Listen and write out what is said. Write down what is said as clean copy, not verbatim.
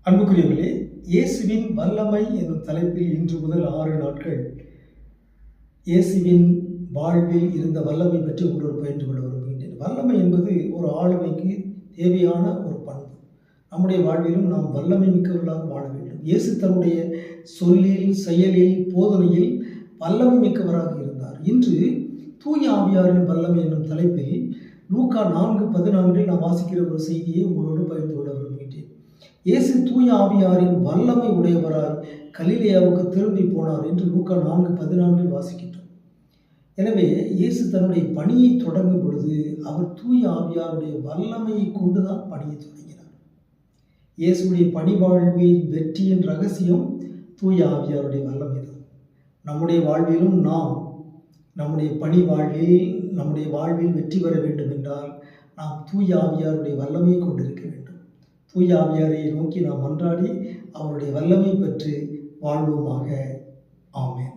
அன்புக்குரியவர்களே, இயேசுவின் வல்லமை என்னும் தலைப்பில் இன்று முதல் 6 நாட்கள் இயேசுவின் வாழ்வில் இருந்த வல்லமை பற்றி உங்களோடு பகிர்ந்து கொள்ள விரும்புகின்றேன். வல்லமை என்பது ஒரு ஆளுமைக்கு தேவையான ஒரு பண்பு. நம்முடைய வாழ்விலும் நாம் வல்லமை மிக்கவர்களாக வாழ வேண்டும். இயேசு தன்னுடைய சொல்லில், செயலில், போதனையில் வல்லமை மிக்கவராக இருந்தார். இன்று தூய ஆவியாரின் வல்லமை என்னும் தலைப்பில் லூக்கா 4:14 நாம் வாசிக்கிற ஒரு செய்தியை உங்களோடு பகிர்ந்து கொள்ள விரும்புகின்றேன். இயேசு தூய ஆவியாரின் வல்லமை உடையவராய் கலிலேயாவுக்கு திரும்பி போனார் என்று லூக்கா 4:14 வாசிக்கின்றோம். எனவே இயேசு தன்னுடைய பணியை தொடங்கும் பொழுது அவர் தூய ஆவியாருடைய வல்லமையை கொண்டுதான் பணியை தொடங்கினார். இயேசுடைய பணி வாழ்வின் வெற்றியின் ரகசியம் தூய ஆவியாருடைய வல்லமை தான். நம்முடைய வாழ்விலும் நாம் நம்முடைய பணி வாழ்வில் நம்முடைய வாழ்வில் வெற்றி பெற வேண்டும் என்றால் நாம் தூய ஆவியாருடைய வல்லமையை கொண்டிருக்க வேண்டும். தூய ஆவியாரை நோக்கி நாம் மன்றாடி அவருடைய வல்லமை பெற்று வாழ்வோமாக. ஆமென்.